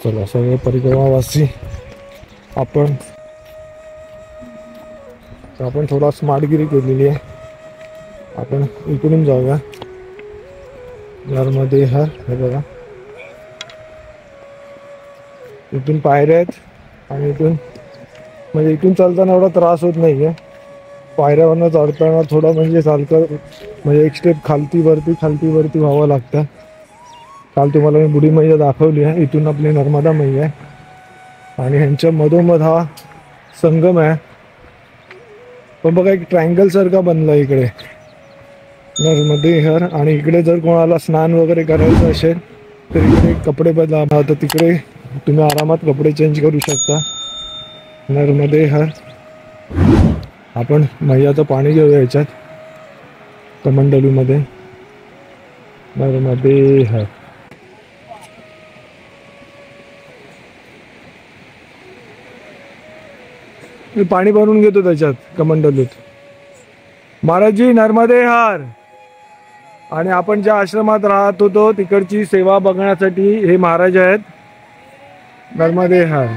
चला सगळे परिक्रमावासी आपण थोडा स्मार्टगिरी केलेली आहे. आपण इकडून जाऊया. नर्मदे हर हे बघा, इथून पायऱ्या आहेत आणि इथून म्हणजे इथून चालताना एवढा त्रास होत नाहीये. पायऱ्यावरनं चढताना थोडं म्हणजे सारखं म्हणजे एक स्टेप खालती वरती व्हावं लागतं. काल तुम्हाला मी बुढी मैया दाखवली आहे. इथून आपली नर्मदा मैया आहे आणि ह्यांच्या मधोमध हा संगम आहे. पण बघा एक ट्रायंगल सारखा बनला इकडे नर्मदे हर. आणि इकडे जर कोणाला स्नान वगैरे करायचं असेल तर इकडे कपडे बदला, तर तिकडे तुम्ही आरामात कपडे चेंज करू शकता. नर्मदे हर. आपण मैयाचं पाणी घेऊया याच्यात कमंडलूमध्ये. नर्मदे हर. मी पाणी भरून घेतो त्याच्यात कमंडलूत. महाराजजी नर्मदे हर. आणि आपण ज्या आश्रमात राहत होतो तिकडची सेवा बघण्यासाठी हे महाराज आहेत. नर्मदे हर.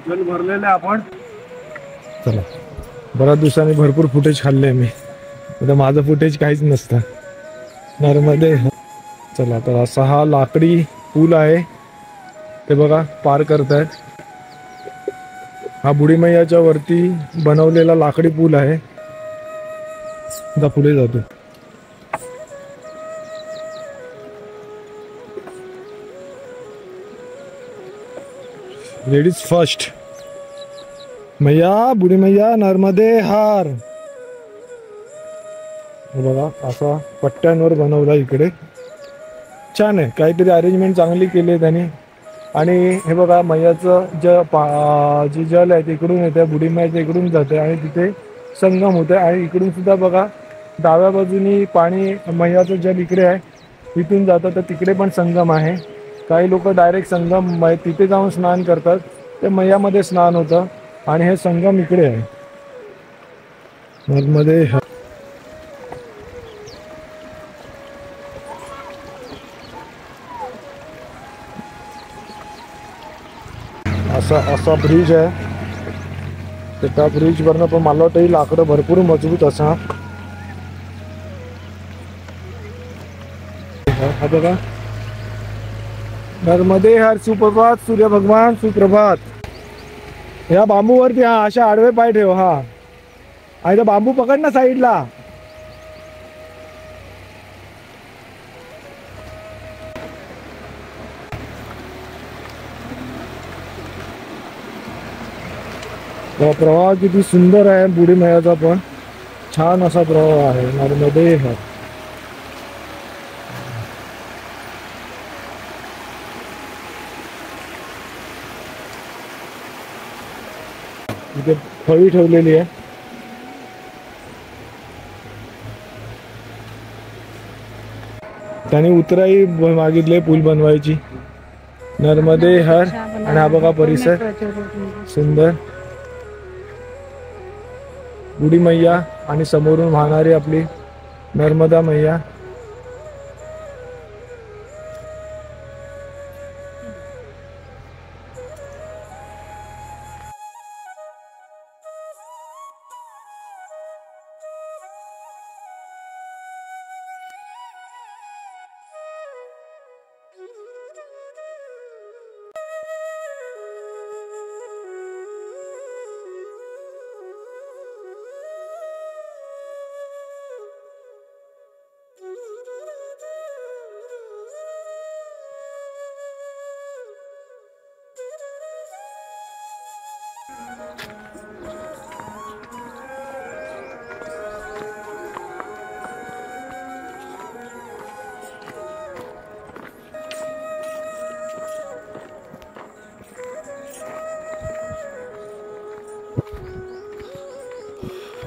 जल भरलेलं आहे आपण. चला, बऱ्याच दिवसांनी भरपूर फुटेज खाल्ले मी. आता माझं फुटेज काहीच नसतं. नर्मदे. चला, तर असा हा लाकडी पूल आहे ते बघा पार करतायत. हा बुढी मैयाच्या वरती बनवलेला लाकडी पूल आहे. आता पुढे जातो. Ladies first. मैया, बुढी मैया नर्मदे हर. बघा असा पट्ट्यांवर बनवला इकडे. छान आहे, काहीतरी अरेंजमेंट चांगली केली आहे त्यांनी. आणि हे बघा मैयाचं जे जल आहे ते इकडून येते, बुढी मैयाच्या इकडून जाते आणि तिथे संगम होते. आणि इकडून सुद्धा बघा डाव्या बाजूनी पाणी मैयाचं जल इकडे आहे, इथून जातं तर तिकडे पण संगम आहे. काही लोक डायरेक्ट संगम तिथे जाऊन स्नान करतात. ते मैयामध्ये स्नान होतं आणि हे संगम इकडे आहे. नर्मदे हर. असा ब्रिज आहे. तर त्या ब्रिजवरनं पण मला वाटतं ही लाकडं भरपूर मजबूत असा. हा बघा नर्मदे हर. सुप्रभात सूर्य भगवान, सुप्रभात. ह्या बांबूवरती हा अशा आडवे पाय ठेव. हा आणि तो बांबू पकड ना साईडला. प्रवाह किती सुंदर आहे बुढी मैयाचा, पण छान असा प्रवाह आहे. नर्मदे हर. इथे फळी ठेवलेली आहे. त्यांनी उतराई मागितले पूल बनवायची. नर्मदे हर. आणि हा बघा परिसर सुंदर. बुढी मैया आणि समोरून वाहणारी आपली नर्मदा मैया.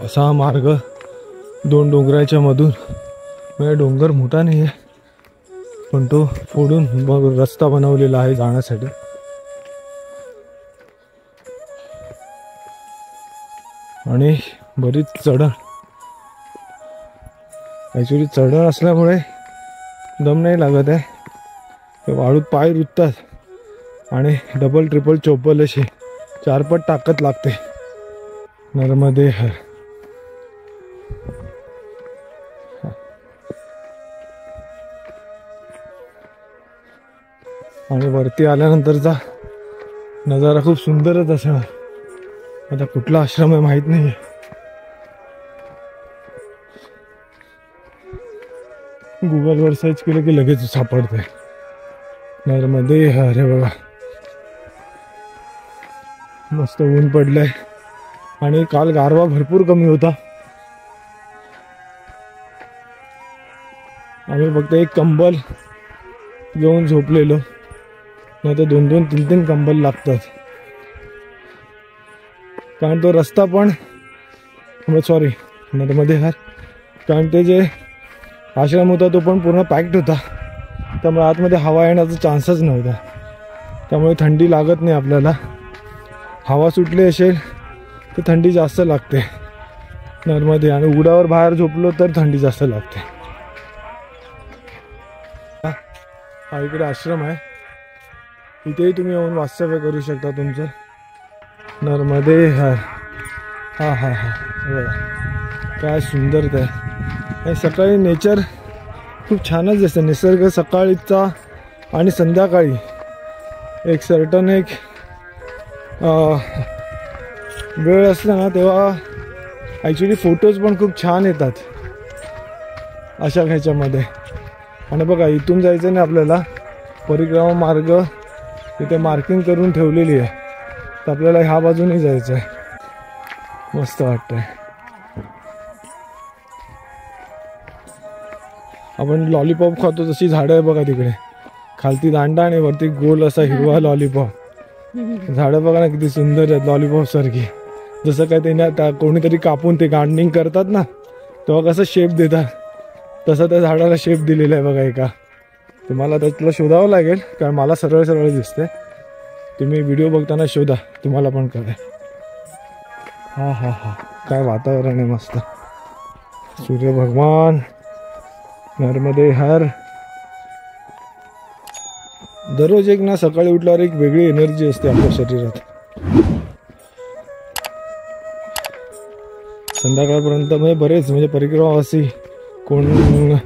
असा हा मार्ग दोन डोंगराच्या मधून, म्हणजे डोंगर मोठा नाही आहे पण तो फोडून मग रस्ता बनवलेला आहे जाण्यासाठी. आणि बरीच चढण, ॲक्च्युली चढण असल्यामुळे दम नाही लागत आहे. ते वाळूत पाय रुततात आणि डबल ट्रिपल चोपल अशी 4 पट ताकद लागते. नर्मदे हर. आणि वरती आल्यानंतरचा नजारा खूप सुंदरच असणार. आता कुठला आश्रम आहे माहित नाही. गुगलवर सर्च केलं की लगेच सापडतंय नर्मदे हर. हे बघा मस्त ऊन पडलंय आणि काल गारवा भरपूर कमी होता. आम्ही फक्त एक कंबल घेऊन झोपलेलो, नाही तर 2-2, 3-3 कंबल लागतात. कारण तो रस्ता पण सॉरी नर्मदे हर, कारण ते जे आश्रम होता तो पण पूर्ण पॅक्ड होता, त्यामुळे आतमध्ये हवा येण्याचा चान्सच नव्हता. त्यामुळे थंडी लागत नाही आपल्याला. हवा सुटली असेल तर थंडी जास्त लागते नर्मदे, आणि उघड्यावर बाहेर झोपलो तर थंडी जास्त लागते. हा इकडे आश्रम आहे, इथेही तुम्ही येऊन वास्तव्य करू शकता तुमचं. नर्मदे हर. हा हा हा बघा काय सुंदर ते. आणि सकाळी नेचर खूप छानच दिसतं, निसर्ग सकाळीचा आणि संध्याकाळी एक सर्टन एक वेळ असला ना तेव्हा ॲक्च्युली फोटोज पण खूप छान येतात अशा ह्याच्यामध्ये. आणि बघा इथून जायचं नाही आपल्याला, परिक्रमा मार्ग तिथे मार्किंग करून ठेवलेली आहे, तर आपल्याला ह्या बाजूने जायचं आहे. मस्त वाटतंय. आपण लॉलीपॉप खातो तशी झाडं आहे बघा तिकडे, खालती दांडा आणि वरती गोल असा हिरवा लॉलीपॉप. झाडं बघा ना किती सुंदर आहेत लॉलीपॉप सारखी. जसं काय ते कोणीतरी कापून ते गार्डनिंग करतात ना तेव्हा कसं शेप देतात, तसं त्या झाडाला शेप दिलेला आहे बघा एका. तुम्हाला त्यातलं शोधावं लागेल, कारण मला सरळ सरळ दिसतंय. तुम्ही व्हिडिओ बघताना शोधा, तुम्हाला पण कळेल. हा हा हा काय वातावरण आहे मस्त. सूर्य भगवान नर्मदे हर. दररोज एक ना सकाळी उठल्यावर एक वेगळी एनर्जी असते आपल्या शरीरात. संध्याकाळपर्यंत म्हणजे बरेच म्हणजे परिक्रमावासी कोण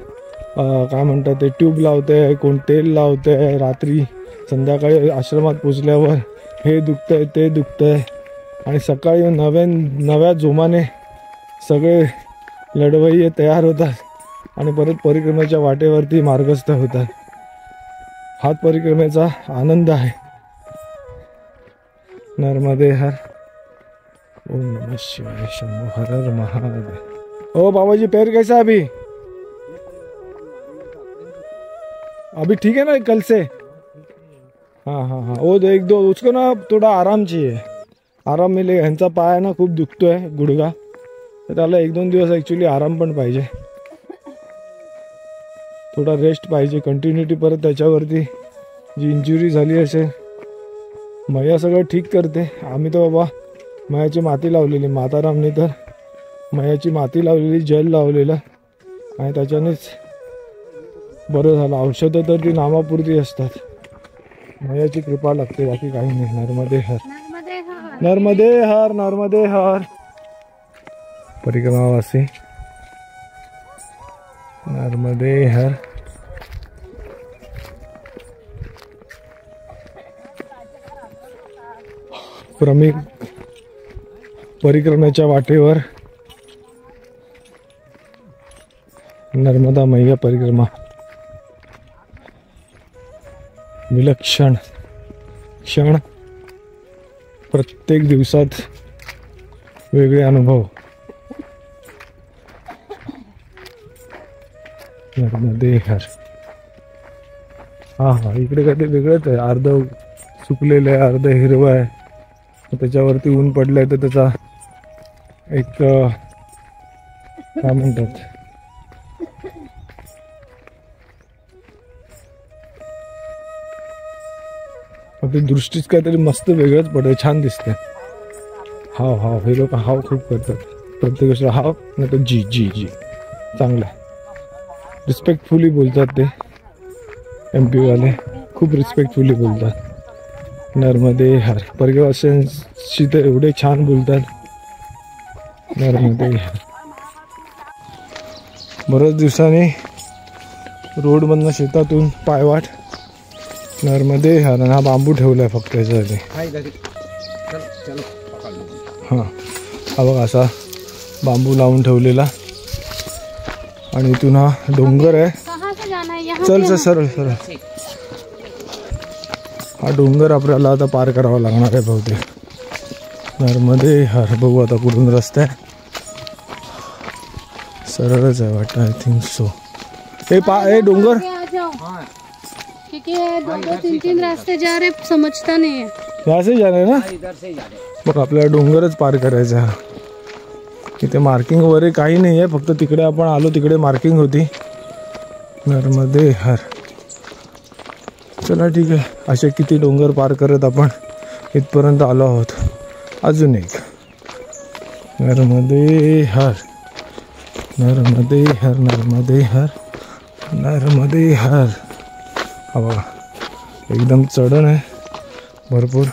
काय म्हणतात ते ट्यूब लावते, कोण तेल लावते. रात्री संध्याकाळी आश्रमात पोचल्यावर हे दुखतंय ते दुखतंय, आणि सकाळी नव्या जोमाने सगळे लढवय्ये तयार होतात आणि परत परिक्रमेच्या वाटेवरती मार्गस्थ होतात. हात परिक्रमेचा आनंद आहे. नर्मदे हर. ओम नमः शिवाय. शंभो हर हर महादेव. ओ बाबाजी पैर कैसा अभी ठीक है ना कल से? हाँ हाँ हाँ वो 1-2 उसको ना थोडा आराम चाहिए, आराम मिले. ह्यांचा पाय ना खूप दुखतोय गुडघा, तर त्याला 1-2 दिवस ॲक्च्युली आराम पण पाहिजे, थोडा रेस्ट पाहिजे. कंटिन्युटी परत त्याच्यावरती जी इंजुरी झाली असेल. मैया सगळं ठीक करते. आम्ही तर बाबा मैयाची माती लावलेली, मातारामने तर मैयाची माती लावलेली, जल लावलेलं, आणि त्याच्यानेच बरं झालं. औषधं तर ती नामापुरती असतात, मैयाची कृपा लागते, बाकी काही नाही. नर्मदे हर. नर्मदे हर. नर्मदे हर. परिक्रमावासी नर्मदे हर. परिक्रमेच्या वाटेवर नर्मदा मैया परिक्रमा. विलक्षण क्षण प्रत्येक दिवसात वेगळे अनुभव. नर्मदे हर. हा हा, इकडे काय ते वेगळंच आहे, अर्ध सुकलेलं आहे अर्ध हिरवं आहे. त्याच्यावरती ऊन पडलंय तर त्याचा एक काय म्हणतात ते दृष्टीच काहीतरी मस्त वेगळंच पडतंय, छान दिसतंय. हाव हाव, हे लोक हाव खूप करतात प्रत्येक गोष्ट. हाव नाही तर जी जी जी, चांगलं आहे. रिस्पेक्टफुली बोलतात ते MP वाले, खूप रिस्पेक्टफुली बोलतात. नर्मदे हर. परगेवाशांशी तर एवढे छान बोलतात. नर्मदे हर. बऱ्याच दिवसांनी रोडमधनं शेतातून पायवाट नर्मदे हर. आणि हा बांबू ठेवलाय फक्त याच्यासाठी. हां, हा बघा असा बांबू लावून ठेवलेला. आणि इथून हा डोंगर आहे. चल चल सरळ सरळ. हा डोंगर आपल्याला आता पार करावा लागणार आहे बहुतेक. नर्मदे हर. बघू आता कुठून रस्ता आहे. सरळच आहे वाटतं, आय थिंक सो. हे डोंगर क्योंकि 2-3 रास्ते जा रहे, समझता नहीं है. यहाँ से जा रहे ना, इधर से जा रहे. बघ आपल्याला डोंगरच पार करायचा आहे. इथे मार्किंग वगैरे काही नाही आहे, फक्त तिकडे आपण आलो तिकडे मार्किंग होती. नर्मदे हर. चला ठीक आहे, असे किती डोंगर पार करत आपण इथपर्यंत आलो आहोत. अजून एक. नर्मदे हर. नर्मदे हर. नर्मदे हर. नर्मदे हर. हा बघा एकदम चढण आहे भरपूर.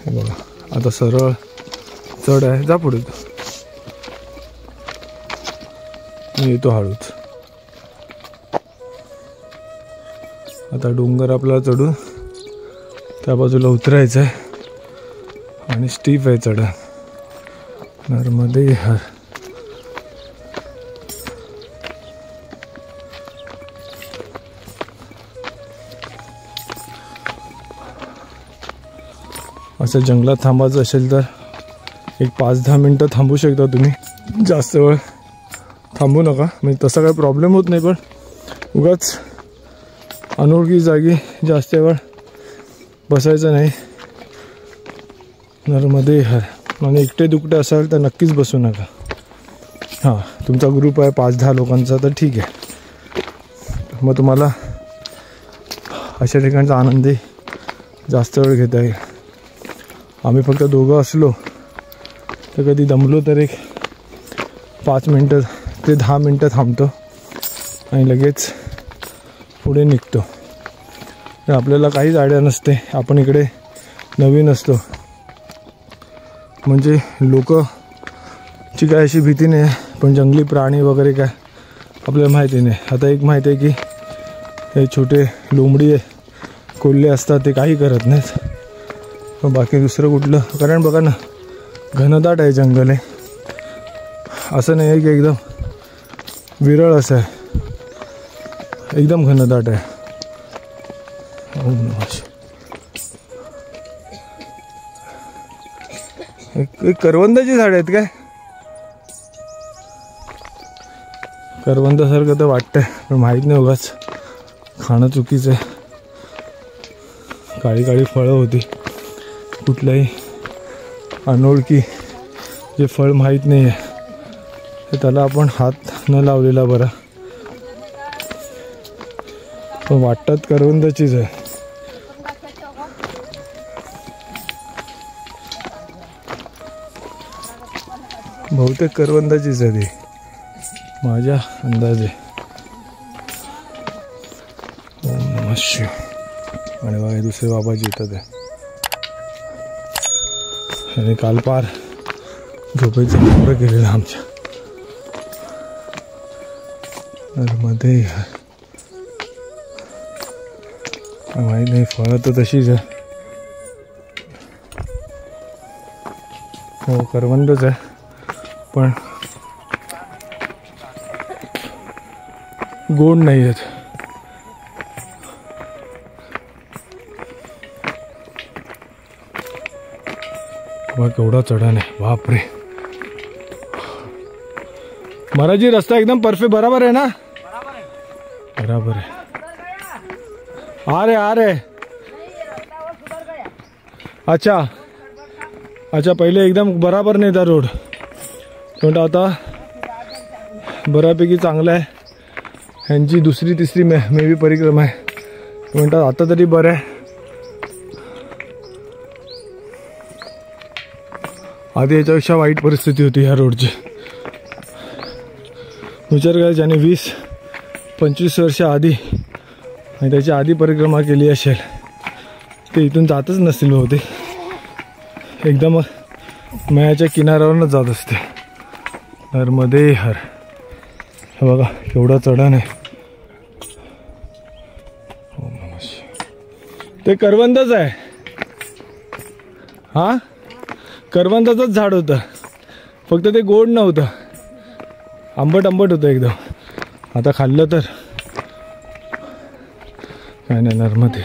बघा आता सरळ चढ आहे. जा पुढे, मी येतो हळूच. आता डोंगर आपल्याला चढून त्या बाजूला उतरायचं आहे आणि स्टीफ आहे चढ. नर्मदे हर. असं जंगलात थांबायचं असेल तर एक 5-10 मिनटं थांबू शकता तुम्ही. जास्त वेळ थांबू नका, म्हणजे तसा काही प्रॉब्लेम होत नाही. पण उगाच अनोळखी जागी जास्त वेळ बसायचं नाही. नर्मदे हर. आणि एकटे दुकटे असाल तर नक्कीच बसू नका. हां, तुमचा ग्रुप आहे 5-10 लोकांचा तर ठीक आहे, मग तुम्हाला अशा ठिकाणचा आनंदही जास्त वेळ घेता येईल. आम्ही फक्त दोघं असलो तर कधी दमलो तर एक 5 मिनटं ते 10 मिनटं थांबतो आणि लगेच पुढे निघतो. तर आपल्याला काहीच आयडिया नसते, आपण इकडे नवीन असतो. म्हणजे लोकची काय अशी भीती नाही, पण जंगली प्राणी वगैरे काय आपल्याला माहिती नाही. आता एक माहिती आहे की हे छोटे लोंबडी कोल्हे असतात ते काही करत नाहीत, पण बाकी दुसरं कुठलं. कारण बघा ना, घनदाट आहे जंगल आहे, असं नाही आहे की एकदम विरळ असं आहे, एकदम घनदाट आहे. ओम नमः शिवाय. एक करवंदाची झाड आहेत काय? करवंदासारखं तर वाटतंय, पण माहीत नाही, उगाच खाणं चुकीचं आहे. काळी काळी फळं होती. कुठल्याही अनोळखी जे फळ माहीत नाही आहे तर त्याला आपण हात न लावलेला बरा. पण वाटतात करवंदाचीच आहे. बहुतेक करवंदाचीच आहे ती, माझ्या अंदाजे. ओम नमः शिवाय. आणि बघा दुसरे बाबाजी येतात आहे. आणि काल पार झोपेचं नंबर केलेलं आमच्या. नर्मदे माहीत नाही, फळं तर तशीच आहे, हो करवंदच आहे पण गोड नाही आहेत. बघ केवढा चढण आहे बापरे. महाराजी रस्ता एकदम परफेक्ट बराबर आहे ना? बराबर आहे. आ रहे अच्छा अच्छा पहिले एकदम बराबर नाही था रोड म्हणतो आता बऱ्यापैकी चांगला आहे. ह्यांची दुसरी तिसरी मे बी परिक्रमा आहे म्हणतात आता तरी बरं आहे. आधी याच्यापेक्षा वाईट परिस्थिती होती ह्या रोडची. विचार करा ज्याने 20-25 वर्ष आधी आणि त्याच्या आधी परिक्रमा केली असेल ते इथून जातच नसतील होते. एकदम मयाच्या किनाऱ्यावरच जात असते. नर्मदे हर. हे बघा केवढा चढण आहे. ते करवंदच आहे. हा करवंदाचंच झाड होतं फक्त ते गोड नव्हतं. आंबट होतं एकदम. आता खाल्लं तर काय नाही. नर्मदे